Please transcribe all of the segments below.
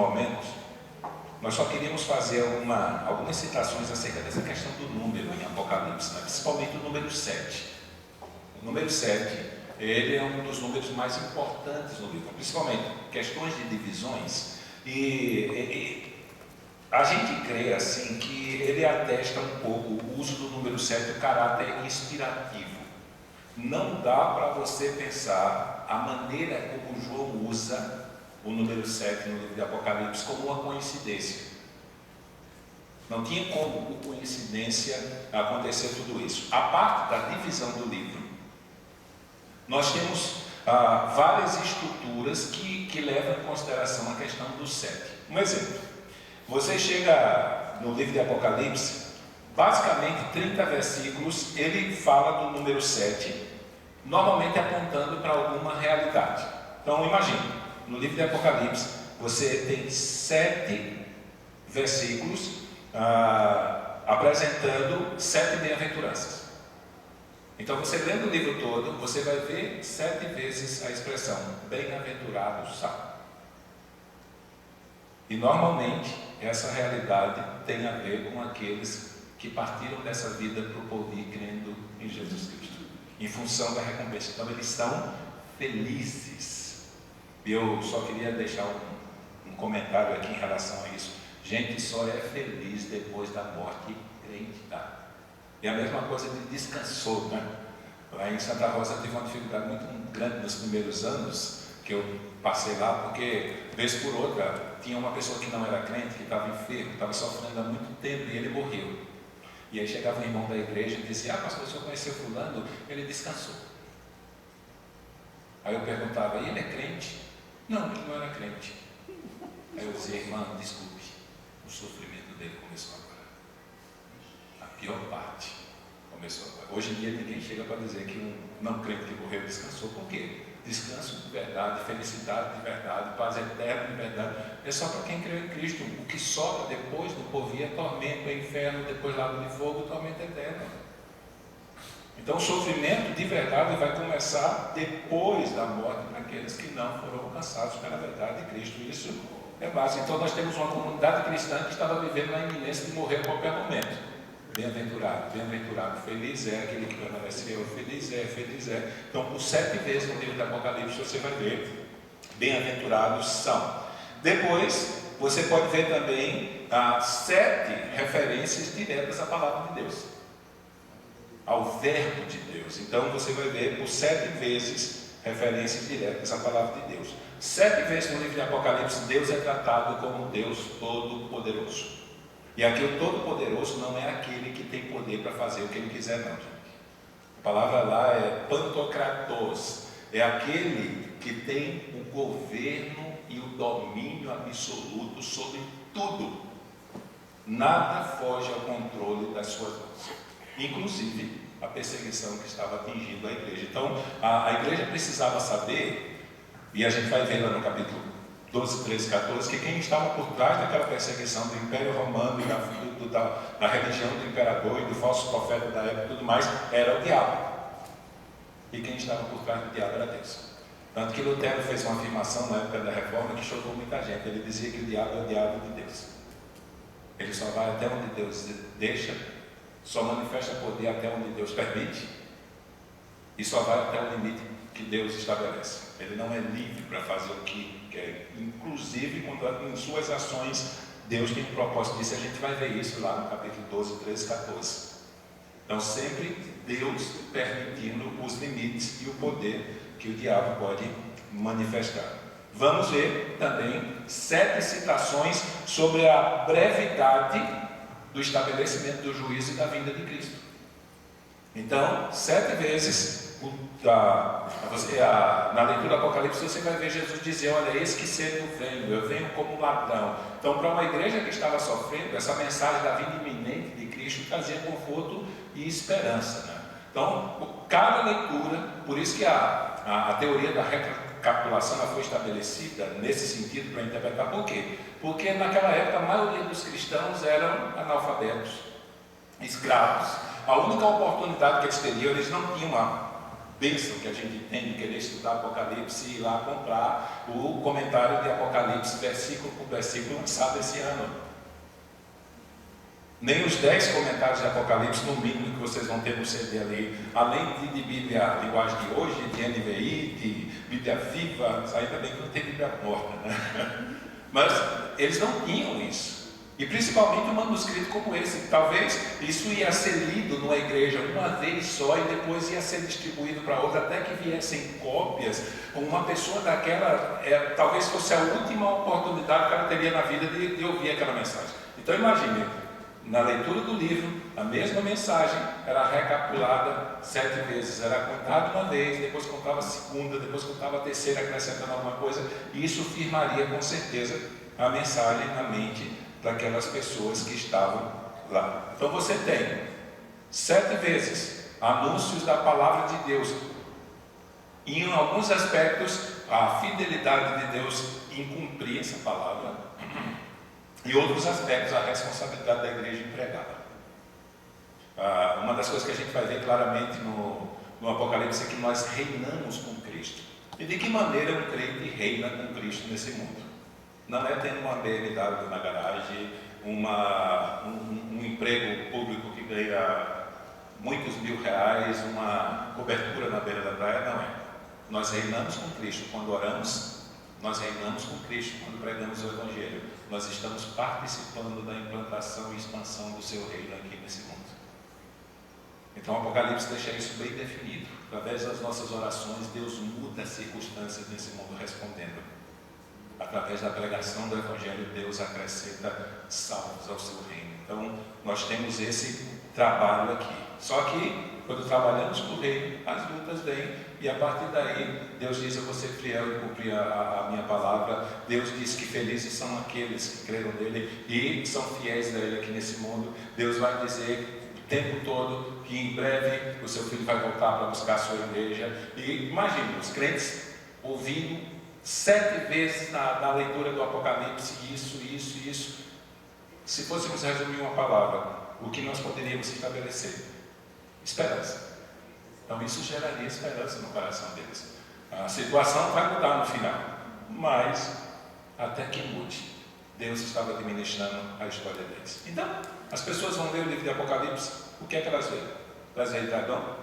momentos, nós só queríamos fazer algumas citações acerca dessa questão do número em Apocalipse, né? Principalmente o número 7. O número 7, ele é um dos números mais importantes no livro, principalmente questões de divisões, e a gente crê assim que ele atesta um pouco o uso do número 7, o caráter inspirativo. Não dá para você pensar a maneira como João usa o número 7 no livro de Apocalipse como uma coincidência. Não tinha como, por coincidência, acontecer tudo isso. A parte da divisão do livro, nós temos várias estruturas que levam em consideração a questão do 7. Um exemplo, você chega no livro de Apocalipse, basicamente 30 versículos, ele fala do número 7, normalmente apontando para alguma realidade. Então imagine, no livro de Apocalipse, você tem 7 versículos apresentando 7 bem-aventuranças. Então você lendo o livro todo, você vai ver 7 vezes a expressão bem-aventurados são. E normalmente essa realidade tem a ver com aqueles que partiram dessa vida para o poder crendo em Jesus Cristo, em função da recompensa. Então eles são felizes. Eu só queria deixar um comentário aqui em relação a isso. Gente só é feliz depois da morte crente, tá? E a mesma coisa de descansou, né? Lá em Santa Rosa tive uma dificuldade muito grande nos primeiros anos que eu passei lá, porque vez por outra tinha uma pessoa que não era crente, que estava enfermo, estava sofrendo há muito tempo e ele morreu. E aí chegava um irmão da igreja e dizia: pastor, o senhor conheceu fulano? Ele descansou. Aí eu perguntava: e ele é crente? Não, ele não era crente. Aí eu dizia: irmão, desculpe, o sofrimento dele começou agora. A pior parte começou agora. Hoje em dia ninguém chega para dizer que um não crente que morreu descansou. Por quê? Descanso de verdade, felicidade de verdade, paz eterna de verdade, é só para quem crê em Cristo. O que sobra depois do porvir é tormento, é inferno, depois lago de fogo, tormento eterno. Então o sofrimento de verdade vai começar depois da morte daqueles que não foram alcançados pela verdade de Cristo. Isso é básico. Então nós temos uma comunidade cristã que estava vivendo na iminência de morrer a qualquer momento. Bem-aventurado, bem-aventurado, feliz é aquele que permaneceu, feliz é. Então, por 7 vezes no livro do Apocalipse você vai ver bem-aventurados são. Depois, você pode ver também 7 referências diretas à palavra de Deus, ao verbo de Deus. Então, você vai ver por 7 vezes referências diretas à palavra de Deus. 7 vezes no livro de Apocalipse, Deus é tratado como Deus Todo-Poderoso. E aqui o Todo-Poderoso não é aquele que tem poder para fazer o que ele quiser, não, gente. A palavra lá é Pantocratos, é aquele que tem o governo e o domínio absoluto sobre tudo. Nada foge ao controle das suas mãos, inclusive a perseguição que estava atingindo a igreja. Então a igreja precisava saber, e a gente vai ver lá no capítulo 12, 13, 14, que quem estava por trás daquela perseguição do Império Romano e da religião do imperador e do falso profeta da época e tudo mais, era o diabo. E quem estava por trás do diabo era Deus. Tanto que Lutero fez uma afirmação na época da Reforma que chocou muita gente. Ele dizia que o diabo é o diabo de Deus. Ele só vai até onde Deus deixa, só manifesta poder até onde Deus permite, e só vai até o limite que Deus estabelece. Ele não é livre para fazer o que quer, inclusive quando em suas ações Deus tem um propósito disso. A gente vai ver isso lá no capítulo 12, 13, 14. Então sempre Deus permitindo os limites e o poder que o diabo pode manifestar. Vamos ver também 7 citações sobre a brevidade do estabelecimento do juízo e da vinda de Cristo. Então 7 vezes na leitura do Apocalipse você vai ver Jesus dizer: olha, eis que cedo venho, eu venho como ladrão. Então, para uma igreja que estava sofrendo, essa mensagem da vinda iminente de Cristo trazia conforto e esperança, né? Então, cada leitura, por isso que a teoria da recapitulação foi estabelecida nesse sentido para interpretar. Por quê? Porque naquela época a maioria dos cristãos eram analfabetos, escravos. A única oportunidade que eles teriam, eles não tinham bênção que a gente tem de querer estudar Apocalipse e ir lá comprar o comentário de Apocalipse, versículo por versículo, lançado esse ano. Nem os 10 comentários de Apocalipse, no mínimo, que vocês vão ter no CD ali, além de Bíblia, linguagem de hoje, de NVI, de Bíblia viva, ainda bem que não tem Bíblia morta, né? Mas eles não tinham isso. E principalmente um manuscrito como esse. Talvez isso ia ser lido numa igreja uma vez só e depois ia ser distribuído para outra, até que viessem cópias. Uma pessoa daquela, talvez fosse a última oportunidade que ela teria na vida de ouvir aquela mensagem. Então imagine, na leitura do livro, a mesma mensagem era recapitulada 7 vezes, era contada uma vez, depois contava a segunda, depois contava a terceira, acrescentando alguma coisa, e isso firmaria com certeza a mensagem na mente daquelas pessoas que estavam lá. Então você tem 7 vezes anúncios da palavra de Deus, e em alguns aspectos a fidelidade de Deus em cumprir essa palavra, e outros aspectos a responsabilidade da igreja em pregá-la. Uma das coisas que a gente vai ver claramente no Apocalipse é que nós reinamos com Cristo. E de que maneira um crente reina com Cristo nesse mundo? Não é tendo uma BMW na garagem, um emprego público que ganha muitos R$1.000, uma cobertura na beira da praia, não é. Nós reinamos com Cristo quando oramos, nós reinamos com Cristo quando pregamos o Evangelho. Nós estamos participando da implantação e expansão do seu reino aqui nesse mundo. Então o Apocalipse deixa isso bem definido. Através das nossas orações, Deus muda as circunstâncias desse mundo respondendo. Através da pregação do Evangelho, Deus acrescenta salvos ao seu reino. Então, nós temos esse trabalho aqui. Só que, quando trabalhamos para o reino, as lutas vêm, e a partir daí, Deus diz: eu vou ser fiel e cumprir a minha palavra. Deus diz que felizes são aqueles que creram nele e são fiéis a ele aqui nesse mundo. Deus vai dizer o tempo todo que em breve o seu filho vai voltar para buscar a sua igreja. E imagine, os crentes ouvindo 7 vezes na leitura do Apocalipse, isso. Se fôssemos resumir uma palavra, o que nós poderíamos estabelecer? Esperança. Então isso geraria esperança no coração deles. A situação vai mudar no final, mas até que mude, Deus estava administrando a história deles. Então, as pessoas vão ler o livro de Apocalipse, o que é que elas veem? Elas veem dragão,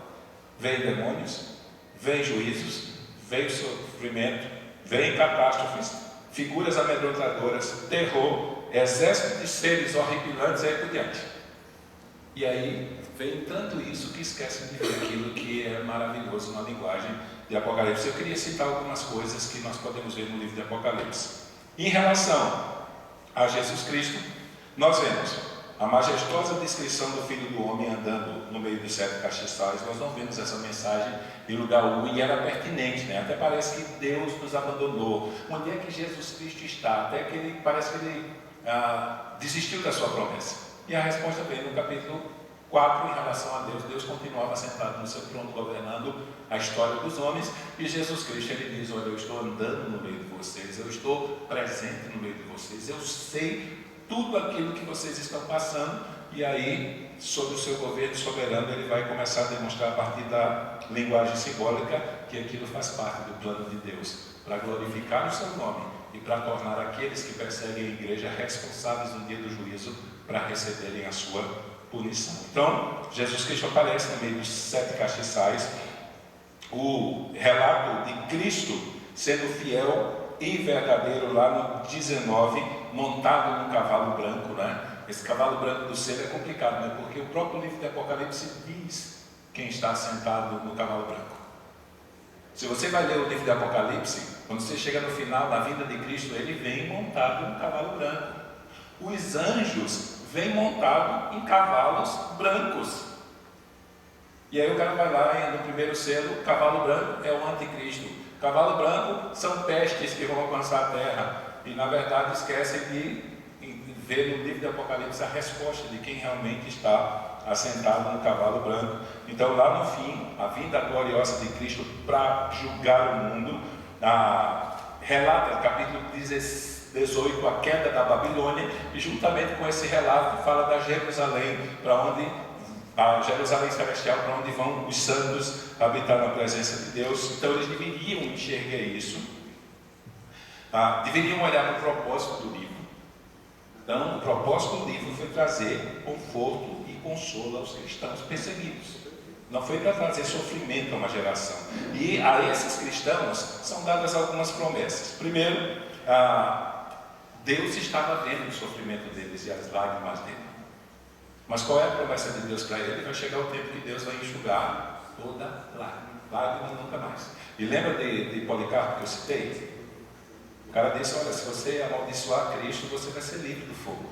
veem demônios, veem juízos, veem sofrimento, veem catástrofes, figuras amedrontadoras, terror, exército de seres horripilantes e aí por diante. E aí vem tanto isso que esquecem de ver aquilo que é maravilhoso na linguagem de Apocalipse. Eu queria citar algumas coisas que nós podemos ver no livro de Apocalipse. Em relação a Jesus Cristo, nós vemos a majestosa descrição do Filho do Homem andando no meio dos 7 castiçais. Nós não vemos essa mensagem em lugar algum, e era pertinente, né? Até parece que Deus nos abandonou. Onde é que Jesus Cristo está? Até que parece que ele desistiu da sua promessa. E a resposta vem no capítulo 4 em relação a Deus. Deus continuava sentado no seu trono governando a história dos homens, e Jesus Cristo, ele diz: olha, eu estou andando no meio de vocês, eu estou presente no meio de vocês, eu sei tudo aquilo que vocês estão passando. E aí, sob o seu governo soberano, ele vai começar a demonstrar a partir da linguagem simbólica que aquilo faz parte do plano de Deus, para glorificar o seu nome e para tornar aqueles que perseguem a igreja responsáveis no dia do juízo, para receberem a sua punição. Então, Jesus Cristo aparece no meio dos 7 castiçais. O relato de Cristo sendo fiel e verdadeiro lá no 19, montado num cavalo branco, né? Esse cavalo branco do céu é complicado, né? Porque o próprio livro de Apocalipse diz quem está sentado no cavalo branco. Se você vai ler o livro de Apocalipse, quando você chega no final da vinda de Cristo, ele vem montado num cavalo branco. Os anjos vêm montados em cavalos brancos. E aí o cara vai lá no primeiro selo, cavalo branco é o anticristo. Cavalo branco são pestes que vão alcançar a terra. E na verdade esquecem de ver no livro de Apocalipse a resposta de quem realmente está assentado no cavalo branco. Então lá no fim, a vinda gloriosa de Cristo para julgar o mundo, relata capítulo 18 a queda da Babilônia, e juntamente com esse relato fala da Jerusalém, para onde a Jerusalém Celestial, para onde vão os santos habitar na presença de Deus. Então eles deveriam enxergar isso, deveriam olhar para o propósito do livro. Então o propósito do livro foi trazer conforto e consolo aos cristãos perseguidos. Não foi para trazer sofrimento a uma geração. E a esses cristãos são dadas algumas promessas. Primeiro, Deus estava vendo o sofrimento deles e as lágrimas dele. Mas qual é a promessa de Deus para ele? Vai chegar o tempo que Deus vai enxugar toda lágrima. Lágrima nunca mais. E lembra de Policarpo que eu citei? O cara disse, olha, se você amaldiçoar Cristo, você vai ser livre do fogo.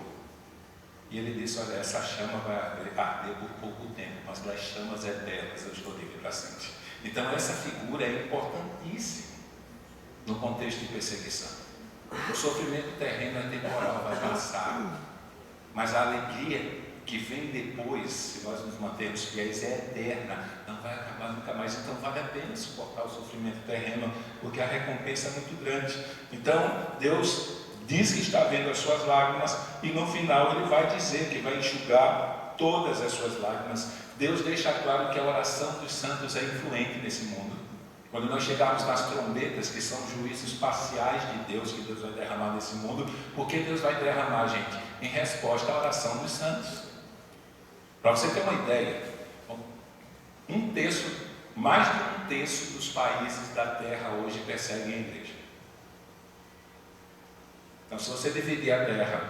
E ele disse, olha, essa chama vai arder por pouco tempo, mas das chamas eternas eu estou livre para sempre. Então essa figura é importantíssima no contexto de perseguição. O sofrimento terreno é temporal, vai passar, mas a alegria que vem depois, se nós nos mantermos fiéis, é eterna, não vai acabar nunca mais. Então vale a pena suportar o sofrimento terreno, porque a recompensa é muito grande. Então Deus diz que está vendo as suas lágrimas, e no final ele vai dizer que vai enxugar todas as suas lágrimas. Deus deixa claro que a oração dos santos é influente nesse mundo. Quando nós chegarmos nas trombetas, que são juízos parciais de Deus, que Deus vai derramar nesse mundo, porque Deus vai derramar, gente, em resposta à oração dos santos. Para você ter uma ideia, mais de um terço dos países da terra hoje perseguem a igreja. Então, se você dividir a terra,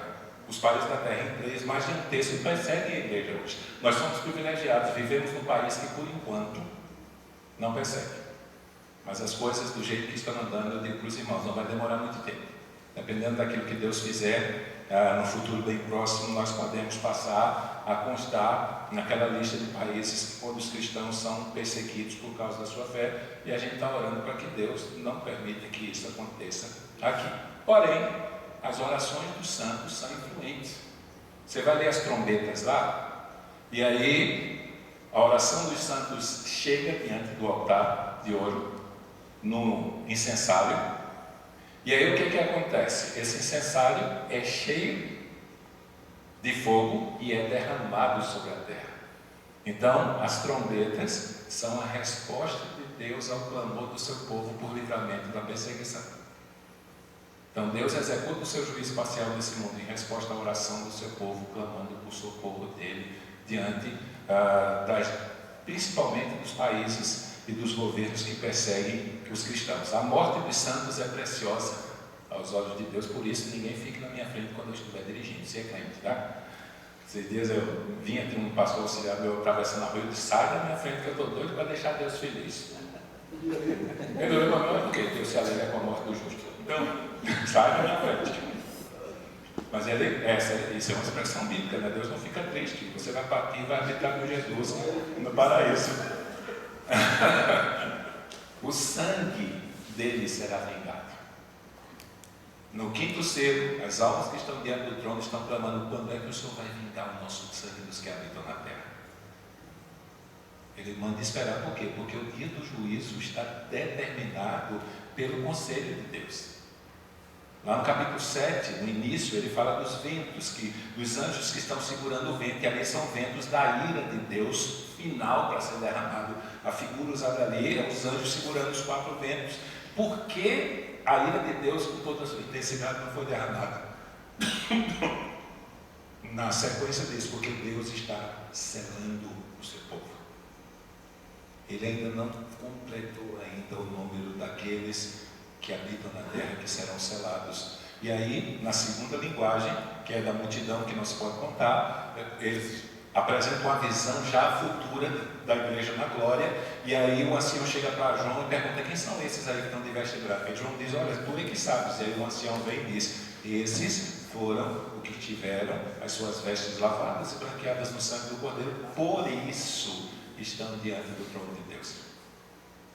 os países da terra em três, mais de um terço perseguem a igreja hoje. Nós somos privilegiados, vivemos num país que, por enquanto, não persegue. Mas as coisas do jeito que estão andando, eu digo para os irmãos, não vai demorar muito tempo. Dependendo daquilo que Deus fizer, no futuro bem próximo, nós podemos passar a constar naquela lista de países onde os cristãos são perseguidos por causa da sua fé, e a gente está orando para que Deus não permita que isso aconteça aqui. Porém, as orações dos santos são influentes. Você vai ler as trombetas lá, e aí a oração dos santos chega diante do altar de ouro, no incensário, e aí o que acontece? Esse incensário é cheio de fogo e é derramado sobre a terra. Então, as trombetas são a resposta de Deus ao clamor do seu povo por livramento da perseguição. Então Deus executa o seu juízo parcial nesse mundo em resposta à oração do seu povo, clamando por socorro dele diante principalmente dos países e dos governos que perseguem os cristãos. A morte dos santos é preciosa aos olhos de Deus, por isso ninguém fique na minha frente quando eu estiver dirigindo, se é crente, tá? Esses dias eu vinha, tinha um pastor auxiliar meu atravessando a rua, eu disse, sai da minha frente que eu estou doido para deixar Deus feliz. Ele olhou para mim, por quê? Deus se alegra com a morte do justo. Então, sai da minha frente. Mas isso é uma expressão bíblica, né? Deus não fica triste, você vai partir e vai habitar com Jesus no paraíso. O sangue dele será vingado. No quinto selo, as almas que estão diante do trono estão clamando, quando é que o Senhor vai vingar o nosso sangue dos que habitam na terra? Ele manda esperar, por quê? Porque o dia do juízo está determinado pelo conselho de Deus. Lá no capítulo 7, no início, ele fala dos ventos, dos anjos que estão segurando o vento, e ali são ventos da ira de Deus final para ser derramado. A figura usada ali é os anjos segurando os 4 ventos. Por que a ira de Deus com toda a sua intensidade não foi derramada? Na sequência disso, porque Deus está selando o seu povo. Ele ainda não completou ainda o número daqueles que habitam na terra, que serão selados. E aí, na segunda linguagem, que é da multidão, que não se pode contar, eles apresentam uma visão já futura da igreja na glória, e aí o ancião chega para João e pergunta, quem são esses aí que estão de veste branca? E João diz, olha, tu é que sabes. E aí o ancião vem e diz, esses foram os que tiveram as suas vestes lavadas e branqueadas no sangue do Cordeiro, por isso estão diante do trono de Deus.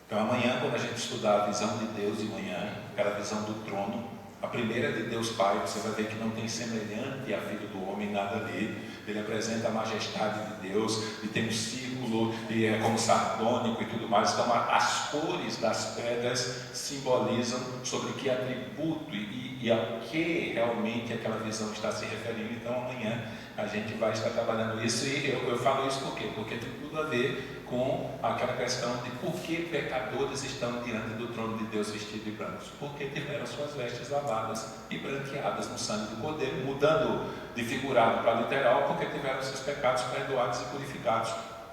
Então amanhã, quando a gente estudar a visão de Deus de manhã, aquela visão do trono, a primeira é de Deus Pai, você vai ver que não tem semelhante a filho do homem nada ali. Ele apresenta a majestade de Deus, e tem um círculo, e é como sardônico e tudo mais. Então as cores das pedras simbolizam sobre que atributo e e ao que realmente aquela visão está se referindo. Então amanhã a gente vai estar trabalhando isso, e eu falo isso por quê? Porque tem tudo a ver com aquela questão de por que pecadores estão diante do trono de Deus vestidos de brancos. Porque tiveram suas vestes lavadas e branqueadas no sangue do Cordeiro, mudando de figurado para literal, porque tiveram seus pecados perdoados e purificados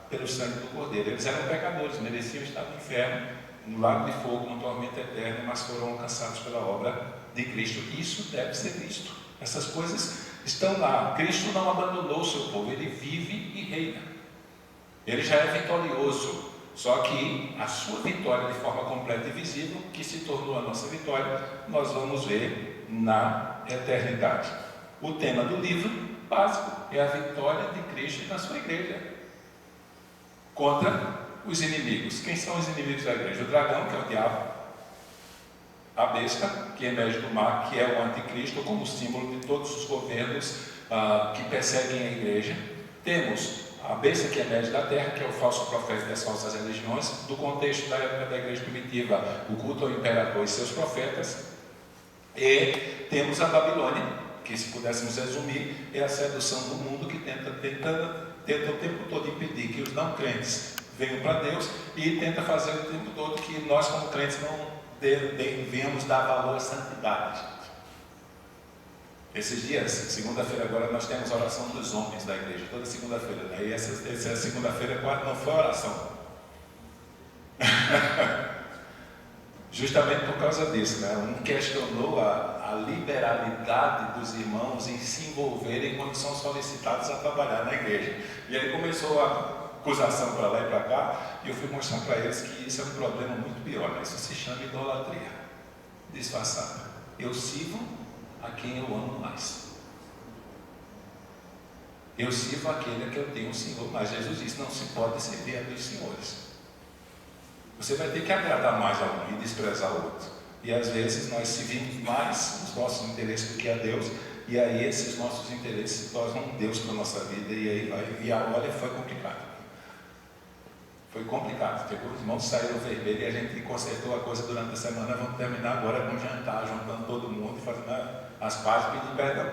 pelo sangue do Cordeiro. Eles eram pecadores, mereciam estar no inferno, no lago de fogo, no tormento eterno, mas foram alcançados pela obra de Cristo. Isso deve ser visto. Essas coisas estão lá. Cristo não abandonou o seu povo, ele vive e reina. Ele já é vitorioso, só que a sua vitória de forma completa e visível, que se tornou a nossa vitória, nós vamos ver na eternidade. O tema do livro básico é a vitória de Cristo na sua igreja contra os inimigos. Quem são os inimigos da igreja? O dragão, que é o diabo, a besta, que emerge do mar, que é o anticristo, como símbolo de todos os governos que perseguem a igreja. Temos a besta que emerge da terra, que é o falso profeta das falsas religiões. Do contexto da época da igreja primitiva, o culto ao imperador e seus profetas. E temos a Babilônia, que, se pudéssemos resumir, é a sedução do mundo, que tenta o tempo todo impedir que os não crentes venham para Deus, e tenta fazer o tempo todo que nós, como crentes, não devemos dar valor à santidade. Esses dias, segunda-feira agora, nós temos a oração dos homens da igreja, toda segunda-feira, né? E essa segunda-feira não foi oração. Justamente por causa disso, né? Um questionou a liberalidade dos irmãos em se envolverem quando são solicitados a trabalhar na igreja. E ele começou a acusação para lá e para cá, e eu fui mostrar para eles que isso é um problema muito pior, né? Isso se chama idolatria disfarçada. Eu sirvo a quem eu amo mais. Eu sirvo aquele a que eu tenho um Senhor, mas Jesus disse: não se pode servir a dois senhores. Você vai ter que agradar mais a um e desprezar o outro. E às vezes nós servimos mais os nossos interesses do que a Deus, e aí esses nossos interesses se tornam um Deus para a nossa vida, e aí olha, foi complicado. Foi complicado, porque os irmãos saíram vermelhos e a gente consertou a coisa durante a semana. Vamos terminar agora com um jantar, juntando todo mundo e fazendo as pazes, pedindo perdão.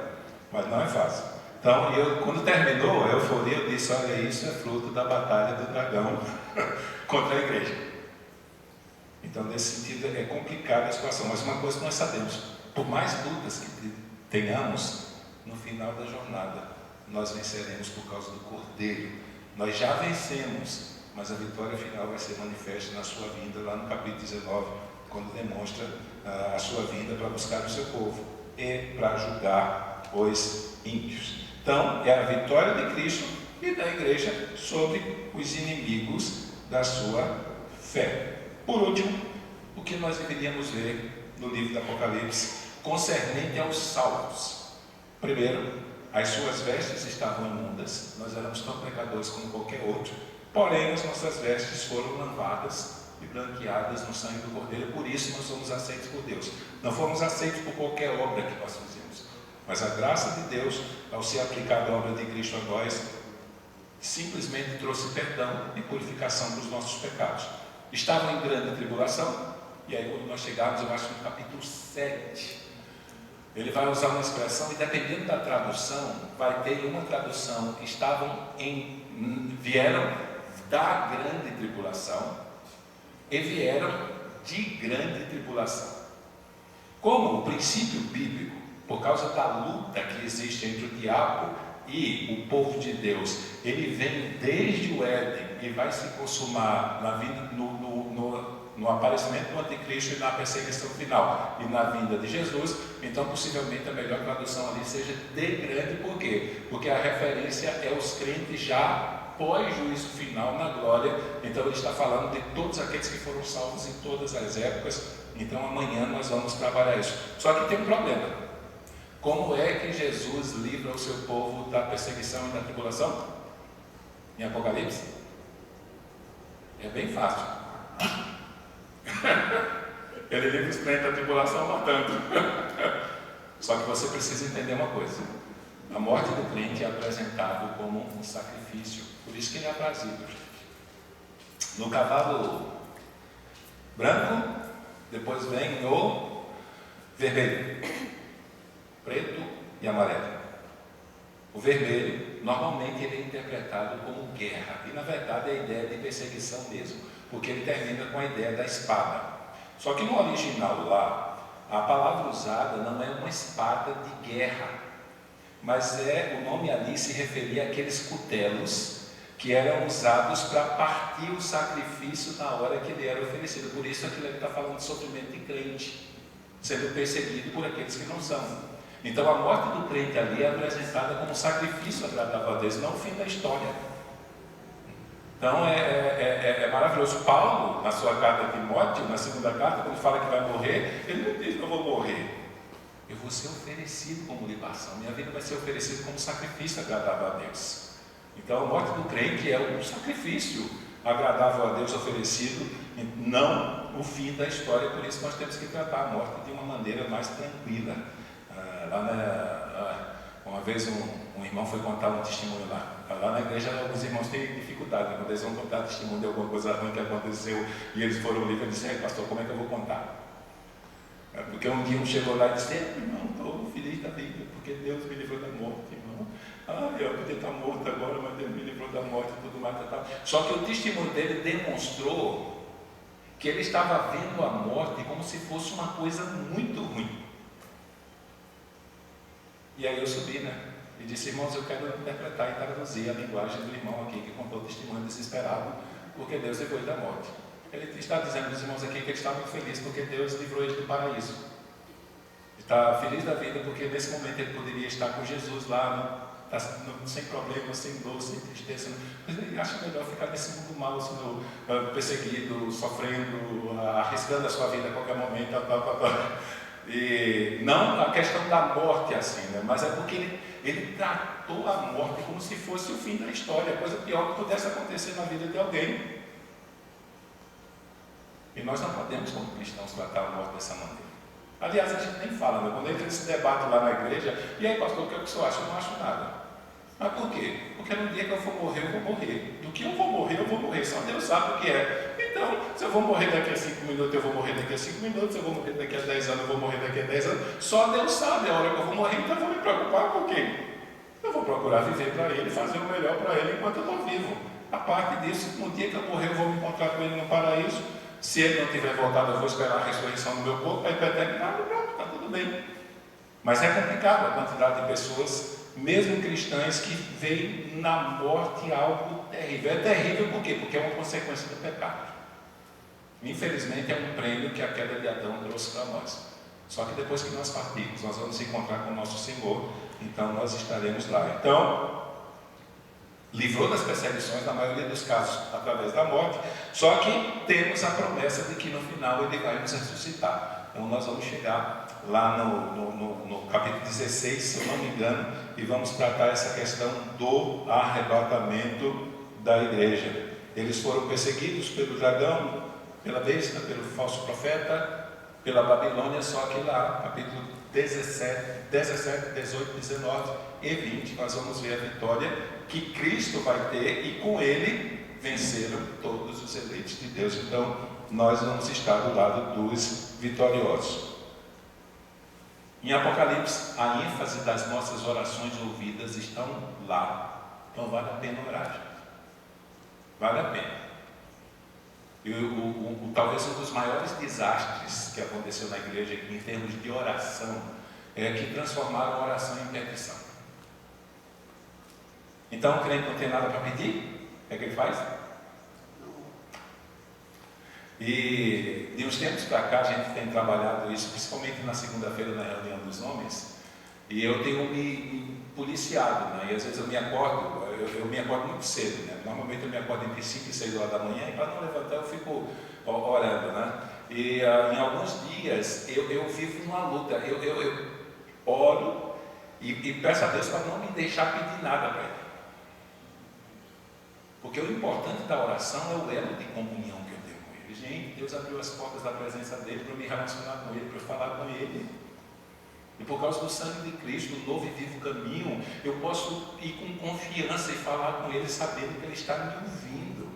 Mas não é fácil. Então, quando terminou a euforia, eu disse: olha, isso é fruto da batalha do dragão contra a igreja. Então, nesse sentido, é complicada a situação. Mas uma coisa que nós sabemos: por mais lutas que tenhamos, no final da jornada, nós venceremos por causa do Cordeiro. Nós já vencemos, mas a vitória final vai ser manifesta na sua vinda, lá no capítulo 19, quando demonstra a sua vinda para buscar o seu povo e para julgar os ímpios. Então, é a vitória de Cristo e da igreja sobre os inimigos da sua fé. Por último, o que nós deveríamos ver no livro do Apocalipse, concernente aos salvos. Primeiro, as suas vestes estavam imundas, nós éramos tão pecadores como qualquer outro, porém as nossas vestes foram lavadas e branqueadas no sangue do Cordeiro, por isso nós somos aceitos por Deus. Não fomos aceitos por qualquer obra que nós fizemos, mas a graça de Deus, ao ser aplicada a obra de Cristo a nós, simplesmente trouxe perdão e purificação dos nossos pecados. Estavam em grande tribulação, e aí quando nós chegarmos, eu acho que no capítulo 7, ele vai usar uma expressão, e dependendo da tradução, vai ter uma tradução: vieram da grande tribulação e vieram de grande tribulação. Como o princípio bíblico, por causa da luta que existe entre o diabo e o povo de Deus, ele vem desde o Éden e vai se consumar na vida, no aparecimento do anticristo e na perseguição final e na vinda de Jesus. Então possivelmente a melhor tradução ali seja de grande. Por quê? Porque a referência é os crentes já pós-juízo final na glória. Então ele está falando de todos aqueles que foram salvos em todas as épocas. Então amanhã nós vamos trabalhar isso. Só que tem um problema: como é que Jesus livra o seu povo da perseguição e da tribulação? Em Apocalipse? É bem fácil. Ele livra os crentes da tribulação matando. Só que você precisa entender uma coisa: a morte do crente é apresentável como um sacrifício, por isso que ele é aprazível. No cavalo branco, depois vem o vermelho. preto e amarelo. O vermelho, normalmente ele é interpretado como guerra, e na verdade é a ideia de perseguição mesmo, porque ele termina com a ideia da espada. Só que no original lá, a palavra usada não é uma espada de guerra, mas o nome ali se referia àqueles cutelos que eram usados para partir o sacrifício na hora que ele era oferecido. Por isso aquilo ele está falando de sofrimento de crente, sendo perseguido por aqueles que não são. Então a morte do crente ali é apresentada como sacrifício agradável a Deus, não o fim da história. Então é maravilhoso. Paulo, na sua carta a Timóteo, na segunda carta, quando fala que vai morrer, ele não diz que eu vou morrer. Eu vou ser oferecido como libação, minha vida vai ser oferecida como sacrifício agradável a Deus. Então a morte do crente é um sacrifício agradável a Deus oferecido, não o fim da história. Por isso nós temos que tratar a morte de uma maneira mais tranquila. Uma vez um irmão foi contar um testemunho lá na igreja. Alguns irmãos têm dificuldade quando eles vão contar testemunho de alguma coisa ruim que aconteceu e eles foram ali e disseram: pastor, como é que eu vou contar? Porque um dia um chegou lá e disse: irmão, estou feliz da vida porque Deus me livrou da morte, irmão. Eu podia estar morto agora, mas Deus me livrou da morte e tudo mais, tal. Só que o testemunho dele demonstrou que ele estava vendo a morte como se fosse uma coisa muito ruim. E aí eu subi, e disse: irmãos, eu quero interpretar e traduzir a linguagem do irmão aqui que contou o testemunho desesperado porque Deus livrou ele da morte. Ele está dizendo para os irmãos aqui que ele está muito feliz porque Deus livrou ele do paraíso. Ele está feliz da vida porque nesse momento ele poderia estar com Jesus lá, sem problemas, sem dor, sem tristeza, mas ele acha melhor ficar nesse mundo mal, sendo perseguido, sofrendo, arriscando a sua vida a qualquer momento, E não a questão da morte assim, mas é porque ele tratou a morte como se fosse o fim da história, a coisa pior que pudesse acontecer na vida de alguém. E nós não podemos, como cristãos, tratar a morte dessa maneira. Aliás, a gente nem fala, quando entra nesse debate lá na igreja: e aí, pastor, o que você acha? Eu não acho nada. Mas por quê? Porque no dia que eu for morrer, eu vou morrer. Do que eu vou morrer, só Deus sabe o que é. Então, se eu vou morrer daqui a 5 minutos, eu vou morrer daqui a 5 minutos. Se eu vou morrer daqui a 10 anos, eu vou morrer daqui a 10 anos. Só Deus sabe a hora que eu vou morrer, então eu vou me preocupar com quê? Eu vou procurar viver para Ele, fazer o melhor para Ele enquanto eu estou vivo. A parte disso, no dia que eu morrer, eu vou me encontrar com Ele no paraíso. Se Ele não tiver voltado, eu vou esperar a ressurreição do meu corpo, aí para a eternidade, pronto, está tudo bem. Mas é complicado a quantidade de pessoas, mesmo cristãs, que veem na morte algo terrível. É terrível por quê? Porque é uma consequência do pecado. Infelizmente é um prêmio que a queda de Adão trouxe para nós. Só que depois que nós partirmos, nós vamos encontrar com o nosso Senhor, então nós estaremos lá. Então, livrou das perseguições, na maioria dos casos, através da morte, só que temos a promessa de que no final Ele vai nos ressuscitar. Então nós vamos chegar lá no capítulo 16, se eu não me engano, e vamos tratar essa questão do arrebatamento da igreja. Eles foram perseguidos pelo dragão, pela besta, pelo falso profeta, pela Babilônia, só que lá, capítulo 17, 18, 19 e 20, nós vamos ver a vitória que Cristo vai ter, e com Ele venceram todos os eleitos de Deus. Então nós vamos estar do lado dos vitoriosos. Em Apocalipse, a ênfase das nossas orações ouvidas estão lá. Então vale a pena orar, gente. Vale a pena. E talvez um dos maiores desastres que aconteceu na igreja em termos de oração é que transformaram a oração em petição. Então o crente não tem nada para pedir, o que é que ele faz? E de uns tempos para cá a gente tem trabalhado isso, principalmente na segunda-feira na reunião dos homens, e eu tenho me policiado, e às vezes eu me acordo muito cedo, Normalmente eu me acordo entre 5 e 6 horas da manhã, e para não levantar eu fico orando, E em alguns dias eu vivo numa luta, eu oro e peço a Deus para não me deixar pedir nada para Ele. Porque o importante da oração é o elo de comunhão que eu tenho com Ele. Gente, Deus abriu as portas da presença dEle para eu me relacionar com Ele, para eu falar com Ele. E por causa do sangue de Cristo, o novo e vivo caminho, eu posso ir com confiança e falar com Ele, sabendo que Ele está me ouvindo.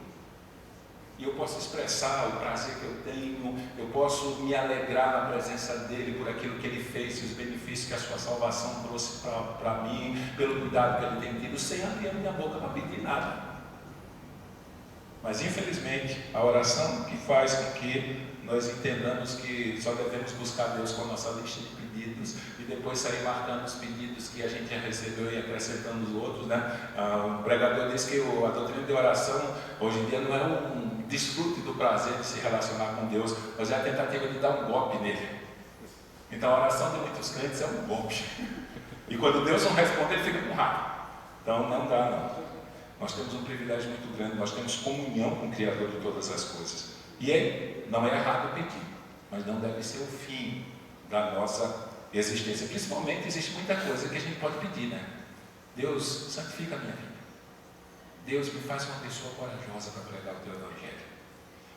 e eu posso expressar o prazer que eu tenho, eu posso me alegrar na presença dele por aquilo que ele fez e os benefícios que a sua salvação trouxe para mim, pelo cuidado que ele tem tido, sem abrir a minha boca para pedir nada. Mas infelizmente a oração que faz com que nós entendamos que só devemos buscar Deus com a nossa lista de pedidos e depois sair marcando os pedidos que a gente já recebeu e acrescentando os outros, né? O pregador disse que a doutrina de oração hoje em dia não é um desfrute do prazer de se relacionar com Deus, mas é a tentativa de dar um golpe nele. Então a oração de muitos crentes é um golpe, e quando Deus não responde, ele fica com raiva. Então não dá não. Nós temos um privilégio muito grande, nós temos comunhão com o Criador de todas as coisas. E não é errado pedir, mas não deve ser o fim da nossa existência. Principalmente existe muita coisa que a gente pode pedir, né? Deus, santifica a minha vida. Deus, me faz uma pessoa corajosa para pregar o teu evangelho.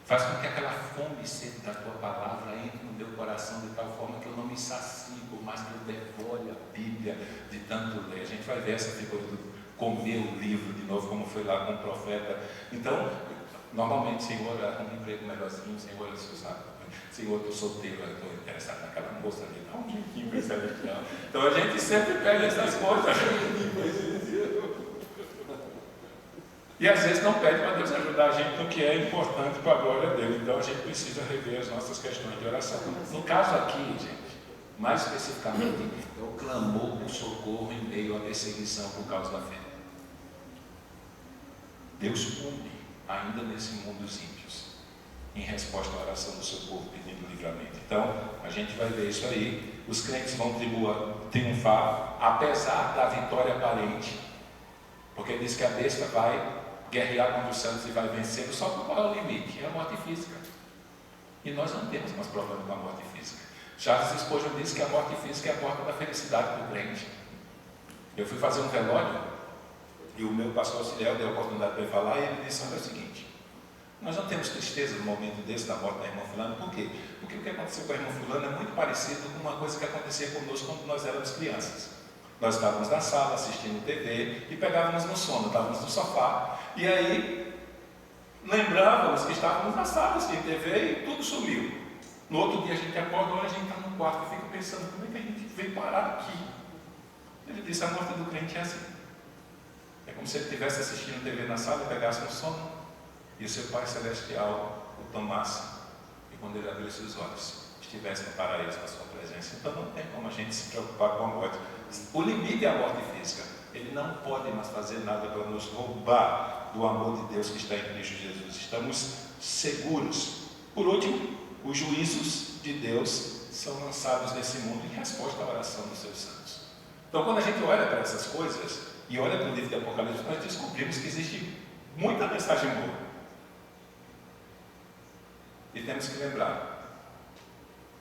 Faz com que aquela fome e sede da tua palavra entre no meu coração de tal forma que eu não me sacie, por mais que eu devore a Bíblia de tanto ler. A gente vai ver essa figura do comer o livro de novo, como foi lá com o profeta. Então, normalmente, Senhor, arruma um emprego melhorzinho, Senhor, eu sou sábio. Senhor, eu estou solteiro, eu estou interessado naquela moça ali, dá um jeitinho para esse celestial. Então a gente sempre pede essas coisas. E às vezes não pede para Deus ajudar a gente no que é importante para a glória dele. Então a gente precisa rever as nossas questões de oração. No caso aqui, gente, mais especificamente, é o clamor por socorro em meio à perseguição por causa da fé. Deus cumpre ainda nesse mundo dos ímpios, em resposta à oração do seu povo pedindo livramento. Então, a gente vai ver isso aí. Os crentes vão triunfar, apesar da vitória aparente, porque diz que a besta vai guerrear contra os santos e vai vencê-lo, só que qual é o limite? É a morte física. E nós não temos mais problema com a morte física. Charles Spurgeon disse que a morte física é a porta da felicidade do crente. Eu fui fazer um velório e o meu pastor auxiliar deu a oportunidade para ele falar, e ele disse: olha, é o seguinte, nós não temos tristeza no momento desse da morte da irmã fulana. Por quê? Porque o que aconteceu com a irmã fulana é muito parecido com uma coisa que acontecia conosco quando nós éramos crianças. Nós estávamos na sala assistindo TV e pegávamos no sono, estávamos no sofá, e aí lembrávamos que estávamos na sala assistindo TV e tudo sumiu. No outro dia a gente acorda, olha, a gente está no quarto e fica pensando, como é que a gente veio parar aqui? Ele disse: a morte do crente é assim. É como se ele estivesse assistindo TV na sala e pegasse no sono, e o seu Pai Celestial o tomasse, e quando ele abrisse os olhos, estivesse no paraíso na sua presença. Então não tem como a gente se preocupar com a morte. O limite é a morte física. Ele não pode mais fazer nada para nos roubar do amor de Deus que está em Cristo Jesus. Estamos seguros. Por último, os juízos de Deus são lançados nesse mundo em resposta à oração dos seus santos. Então, quando a gente olha para essas coisas e olha para o livro de Apocalipse, nós descobrimos que existe muita mensagem boa. E temos que lembrar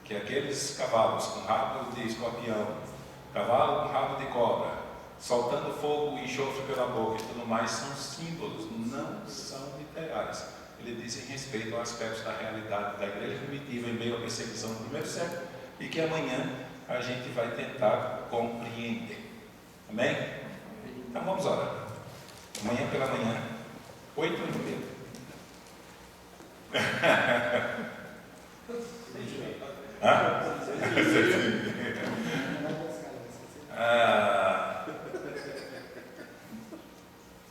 que aqueles cavalos com rabo de escorpião, cavalo com rabo de cobra, soltando fogo e enxofre pela boca e tudo mais, são símbolos, não são literais. Ele diz em respeito aos aspectos da realidade da igreja primitiva em meio à perseguição do primeiro século, e que amanhã a gente vai tentar compreender. Amém? Então vamos orar. Amanhã pela manhã, 8h30.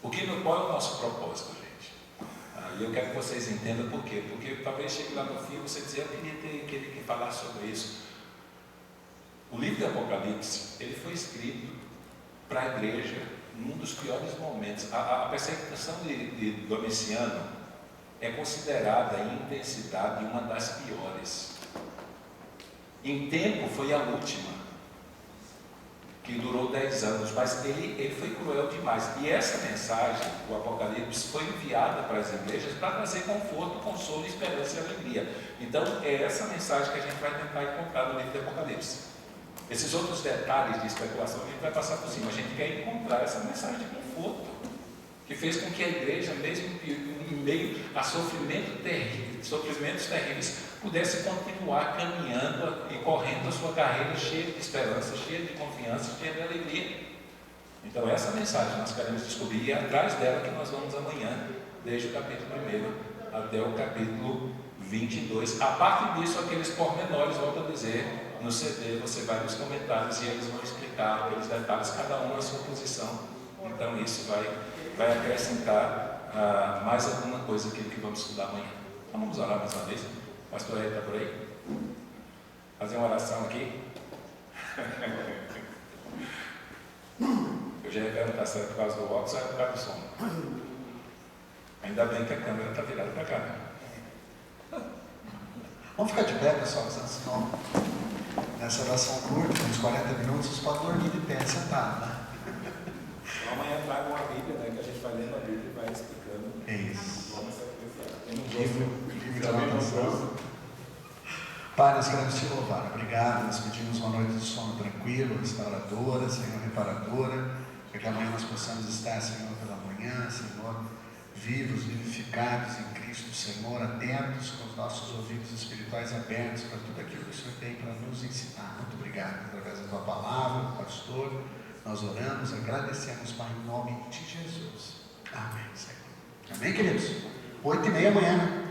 O que não pode é o nosso propósito, gente. E eu quero que vocês entendam por quê. Porque talvez chegue lá no fim e você dizer: eu queria ter aquele que falar sobre isso. O livro de Apocalipse, ele foi escrito para a igreja num dos piores momentos. A perseguição de Domiciano é considerada em intensidade uma das piores. Em tempo foi a última, que durou 10 anos, mas ele foi cruel demais. E essa mensagem, o Apocalipse, foi enviada para as igrejas para trazer conforto, consolo, esperança e alegria. Então é essa mensagem que a gente vai tentar encontrar no livro de Apocalipse. Esses outros detalhes de especulação a gente vai passar por cima. A gente quer encontrar essa mensagem de conforto, que fez com que a igreja, mesmo em meio a sofrimentos terríveis, pudesse continuar caminhando e correndo a sua carreira cheia de esperança, cheia de confiança, cheia de alegria. Então essa mensagem nós queremos descobrir, e é atrás dela que nós vamos amanhã, desde o capítulo 1 até o capítulo 22. A parte disso, aqueles pormenores, volto a dizer, no CD você vai nos comentários e eles vão explicar aqueles detalhes, cada um na sua posição. Então isso vai acrescentar mais alguma coisa aquilo que vamos estudar amanhã. Então vamos orar mais uma vez. O pastor Ed está por aí? Fazer uma oração aqui. Eu já ia perguntar se era por causa do óculos ou era por causa do sono. Ainda bem que a câmera está virada para cá, né? Vamos ficar de pé, pessoal, senão nessa oração curta, uns 40 minutos, vocês podem dormir de pé, sentado, né? Amanhã traga uma Bíblia, né? Que a gente vai lendo a Bíblia e vai explicando. É isso. Tem um Livro de anotação. Pai, nós queremos te louvar. Obrigado. Nós pedimos uma noite de sono tranquilo, restauradora, Senhor, reparadora, para que amanhã nós possamos estar, Senhor, pela manhã, Senhor, vivos, vivificados em Cristo, Senhor, atentos, com os nossos ouvidos espirituais abertos para tudo aquilo que o Senhor tem para nos ensinar. Muito obrigado. Através da tua palavra, pastor, nós oramos, agradecemos, Pai, em nome de Jesus. Amém, Senhor. Amém, queridos? 8h30 amanhã, né?